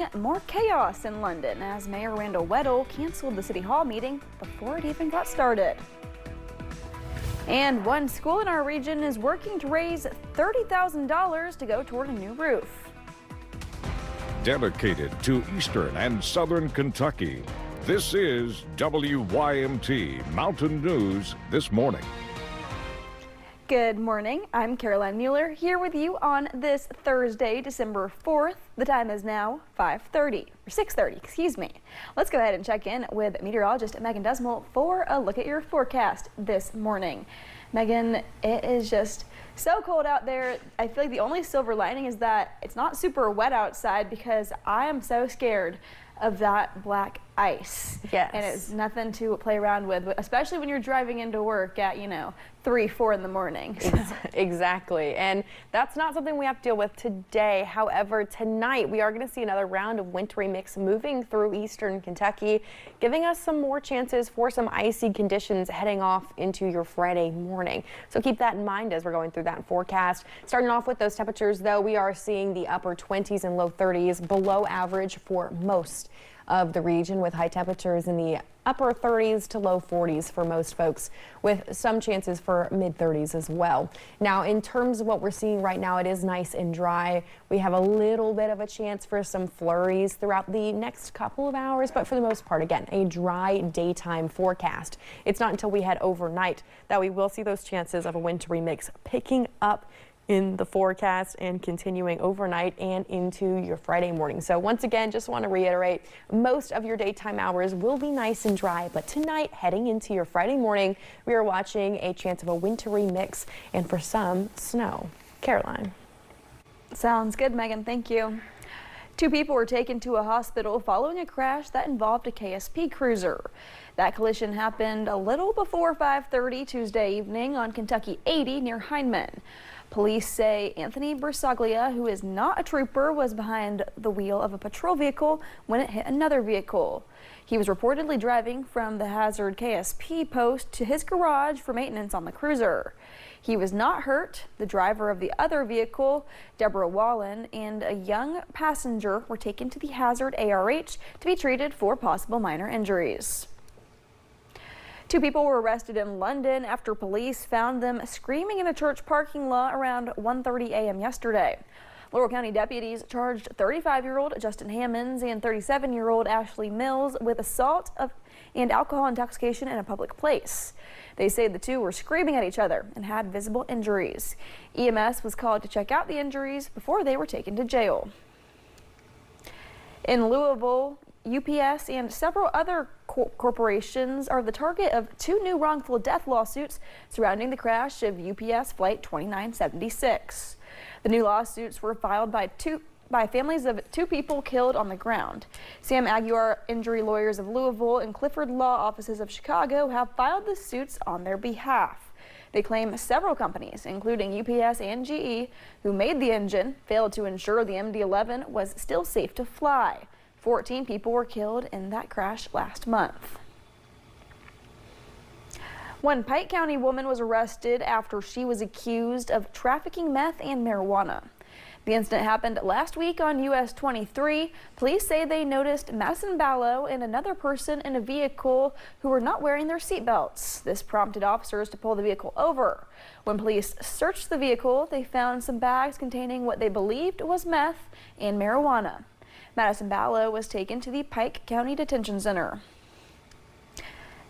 morning, more chaos in London as Mayor Randall Weddle canceled the City Hall meeting before it even got started. And one school in our region is working to raise $30,000 to go toward a new roof. Dedicated to Eastern and Southern Kentucky, this is WYMT Mountain News This Morning. Good morning, I'm Caroline Mueller here with you on this Thursday, December 4th. The time is now 6:30, excuse me. Let's go ahead and check in with meteorologist Megan Desmond for a look at your forecast this morning. Megan, it is just so cold out there. I feel like the only silver lining is that it's not super wet outside because I am so scared of that black ice. Yes. And it's nothing to play around with, especially when you're driving into work at, 3, 4 in the morning. Exactly. And that's not something we have to deal with today. However, tonight we are going to see another round of wintry mix moving through eastern Kentucky, giving us some more chances for some icy conditions heading off into your Friday morning. So keep that in mind as we're going through that forecast. Starting off with those temperatures, though, we are seeing the upper 20s and low 30s, below average for most of the region, with high temperatures in the upper 30s to low 40s for most folks, with some chances for mid 30s as well. Now, in terms of what we're seeing right now, it is nice and dry. We have a little bit of a chance for some flurries throughout the next couple of hours, but for the most part, again, a dry daytime forecast. It's not until we head overnight that we will see those chances of a wintry mix picking up in the forecast and continuing overnight and into your Friday morning. So once again, just want to reiterate, most of your daytime hours will be nice and dry, but tonight, heading into your Friday morning, we are watching a chance of a wintry mix and for some snow. Caroline. Sounds good, Megan. Thank you. 2 people were taken to a hospital following a crash that involved a KSP cruiser. That collision happened a little before 5:30 Tuesday evening on Kentucky 80 near Hindman. Police say Anthony Bersaglia, who is not a trooper, was behind the wheel of a patrol vehicle when it hit another vehicle. He was reportedly driving from the Hazard KSP post to his garage for maintenance on the cruiser. He was not hurt. The driver of the other vehicle, Deborah Wallen, and a young passenger were taken to the Hazard ARH to be treated for possible minor injuries. 2 people were arrested in London after police found them screaming in a church parking lot around 1:30 a.m. yesterday. Laurel County deputies charged 35-year-old Justin Hammonds and 37-year-old Ashley Mills with assault and alcohol intoxication in a public place. They say the 2 were screaming at each other and had visible injuries. EMS was called to check out the injuries before they were taken to jail. In Louisville, UPS and several other corporations are the target of 2 new wrongful death lawsuits surrounding the crash of UPS Flight 2976. The new lawsuits were filed by families of 2 people killed on the ground. Sam Aguiar Injury Lawyers of Louisville and Clifford Law Offices of Chicago have filed the suits on their behalf. They claim several companies, including UPS and GE, who made the engine, failed to ensure the MD-11 was still safe to fly. 14 people were killed in that crash last month. One Pike County woman was arrested after she was accused of trafficking meth and marijuana. The incident happened last week on US 23. Police say they noticed Madison Ballo and another person in a vehicle who were not wearing their seatbelts. This prompted officers to pull the vehicle over. When police searched the vehicle, they found some bags containing what they believed was meth and marijuana. Madison Ballo was taken to the Pike County Detention Center.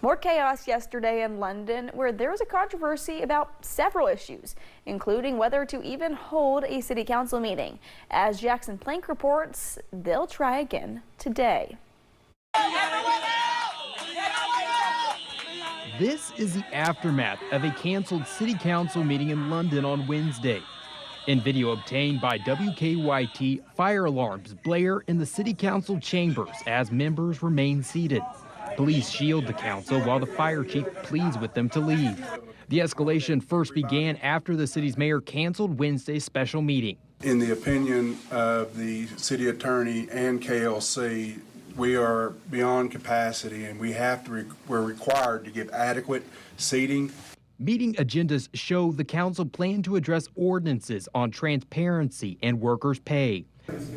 More chaos yesterday in London, where there was a controversy about several issues, including whether to even hold a city council meeting. As Jackson Plank reports, they'll try again today. This is the aftermath of a canceled city council meeting in London on Wednesday. In video obtained by WKYT, fire alarms blare in the city council chambers as members remain seated. Police shield the council while the fire chief pleads with them to leave. The escalation first began after the city's mayor canceled Wednesday's special meeting. In the opinion of the city attorney and KLC, we are beyond capacity and we're required to give adequate seating. Meeting agendas show the council plan to address ordinances on transparency and workers' pay.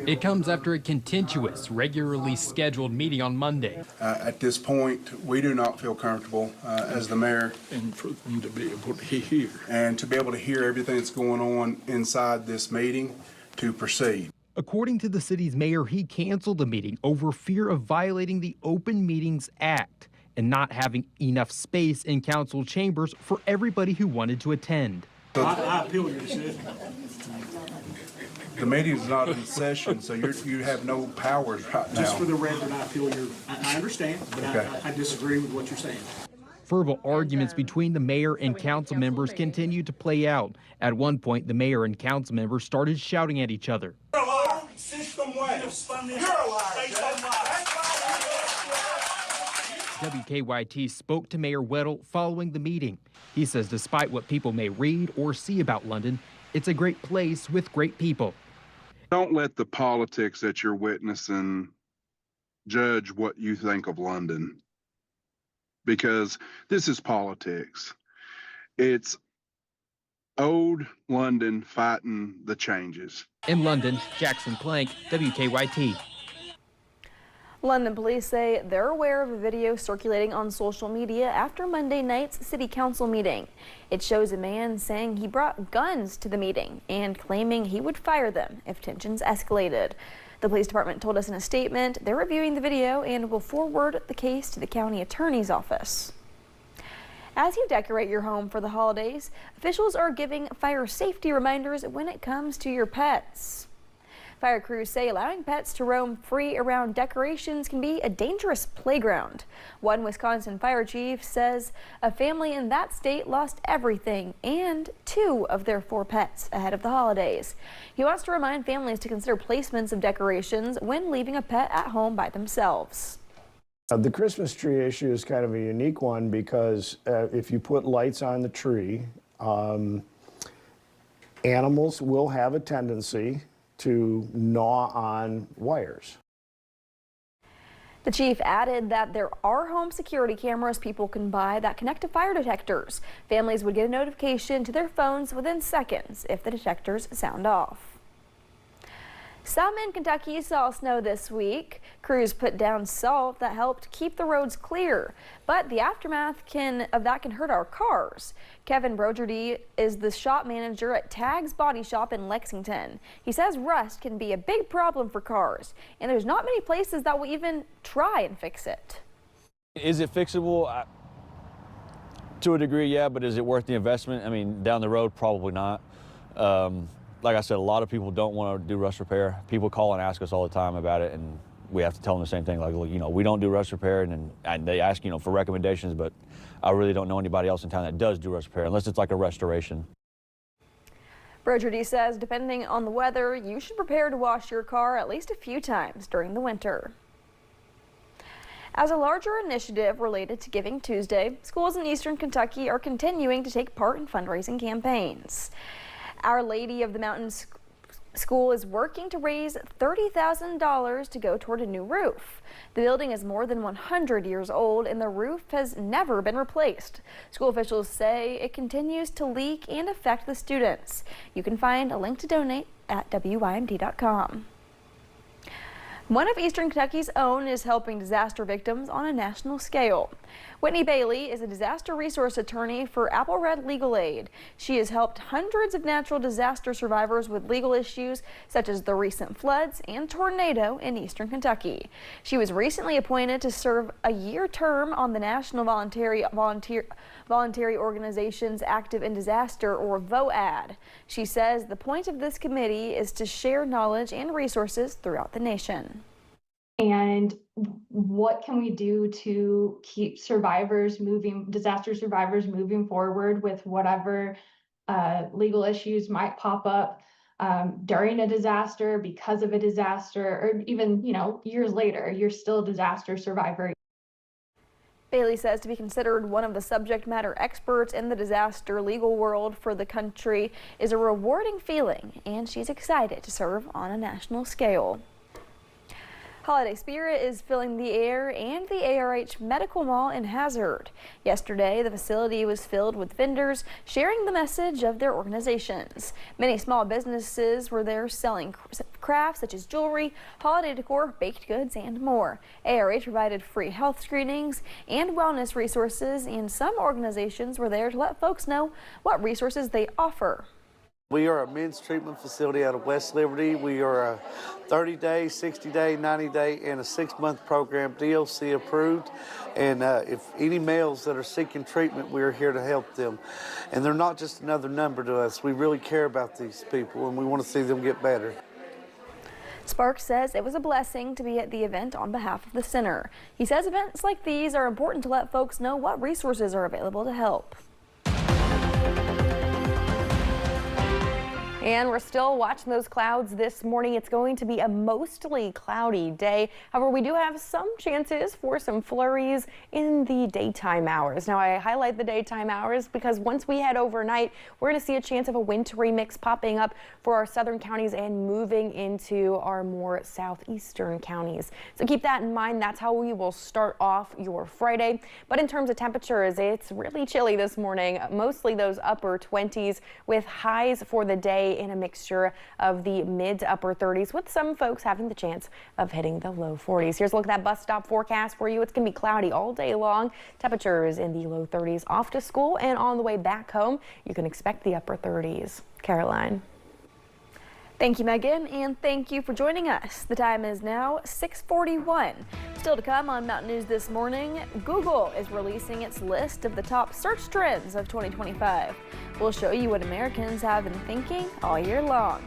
It comes after a contentious, regularly scheduled meeting on Monday. At this point, we do not feel comfortable as the mayor. And for them to be able to hear. And to be able to hear everything that's going on inside this meeting to proceed. According to the city's mayor, he canceled the meeting over fear of violating the Open Meetings Act and not having enough space in council chambers for everybody who wanted to attend. I appeal your decision. The meeting is not in session, so you have no powers right now. Just for the record, I appeal your, I understand, but Okay. I disagree with what you're saying. Verbal arguments between the mayor and council members continued to play out. At one point, the mayor and council members started shouting at each other. You're a liar. System way. You're a liar. WKYT spoke to Mayor Weddle following the meeting. He says despite what people may read or see about London, it's a great place with great people. Don't let the politics that you're witnessing judge what you think of London, because this is politics. It's old London fighting the changes. In London, Jackson Plank, WKYT. London police say they're aware of a video circulating on social media after Monday night's city council meeting. It shows a man saying he brought guns to the meeting and claiming he would fire them if tensions escalated. The police department told us in a statement they're reviewing the video and will forward the case to the county attorney's office. As you decorate your home for the holidays, officials are giving fire safety reminders when it comes to your pets. Fire crews say allowing pets to roam free around decorations can be a dangerous playground. One Wisconsin fire chief says a family in that state lost everything and 2 of their 4 pets ahead of the holidays. He wants to remind families to consider placements of decorations when leaving a pet at home by themselves. The Christmas tree issue is kind of a unique one because if you put lights on the tree, animals will have a tendency to gnaw on wires. The chief added that there are home security cameras people can buy that connect to fire detectors. Families would get a notification to their phones within seconds if the detectors sound off. Some in Kentucky saw snow this week. Crews put down salt that helped keep the roads clear, but the aftermath of that can hurt our cars. Kevin Brogerdy is the shop manager at Tag's Body Shop in Lexington. He says rust can be a big problem for cars, and there's not many places that will even try and fix it. Is it fixable? To a degree, yeah, but is it worth the investment? I mean, down the road, probably not. Like I said, a lot of people don't want to do rust repair. People call and ask us all the time about it, and we have to tell them the same thing. Like, look, we don't do rust repair, and they ask, for recommendations, but I really don't know anybody else in town that does do rust repair, unless it's like a restoration. Brogerdy says depending on the weather, you should prepare to wash your car at least a few times during the winter. As a larger initiative related to Giving Tuesday, schools in Eastern Kentucky are continuing to take part in fundraising campaigns. Our Lady of the Mountains School is working to raise $30,000 to go toward a new roof. The building is more than 100 years old and the roof has never been replaced. School officials say it continues to leak and affect the students. You can find a link to donate at WYMT.com. One of Eastern Kentucky's own is helping disaster victims on a national scale. Whitney Bailey is a disaster resource attorney for Apple Red Legal Aid. She has helped hundreds of natural disaster survivors with legal issues such as the recent floods and tornado in Eastern Kentucky. She was recently appointed to serve a year term on the National Voluntary Organizations Active in Disaster, or VOAD. She says the point of this committee is to share knowledge and resources throughout the nation. And what can we do to keep disaster survivors moving forward with whatever legal issues might pop up during a disaster, because of a disaster, or even, years later, you're still a disaster survivor. Bailey says to be considered one of the subject matter experts in the disaster legal world for the country is a rewarding feeling, and she's excited to serve on a national scale. Holiday spirit is filling the air and the ARH Medical Mall in Hazard. Yesterday, the facility was filled with vendors sharing the message of their organizations. Many small businesses were there selling crafts such as jewelry, holiday decor, baked goods, and more. ARH provided free health screenings and wellness resources, and some organizations were there to let folks know what resources they offer. We are a men's treatment facility out of West Liberty. We are a 30-day, 60-day, 90-day, and a 6-month program, DOC approved. And if any males that are seeking treatment, we are here to help them. And they're not just another number to us. We really care about these people, and we want to see them get better. Sparks says it was a blessing to be at the event on behalf of the center. He says events like these are important to let folks know what resources are available to help. And we're still watching those clouds this morning. It's going to be a mostly cloudy day. However, we do have some chances for some flurries in the daytime hours. Now, I highlight the daytime hours because once we head overnight, we're going to see a chance of a wintry mix popping up for our southern counties and moving into our more southeastern counties. So keep that in mind. That's how we will start off your Friday. But in terms of temperatures, it's really chilly this morning, mostly those upper 20s with highs for the day in a mixture of the mid to upper 30s, with some folks having the chance of hitting the low 40s. Here's a look at that bus stop forecast for you. It's going to be cloudy all day long. Temperatures in the low 30s off to school, and on the way back home, you can expect the upper 30s. Caroline. Thank you, Megan, and thank you for joining us. The time is now 6:41. Still to come on Mountain News this morning, Google is releasing its list of the top search trends of 2025. We'll show you what Americans have been thinking all year long.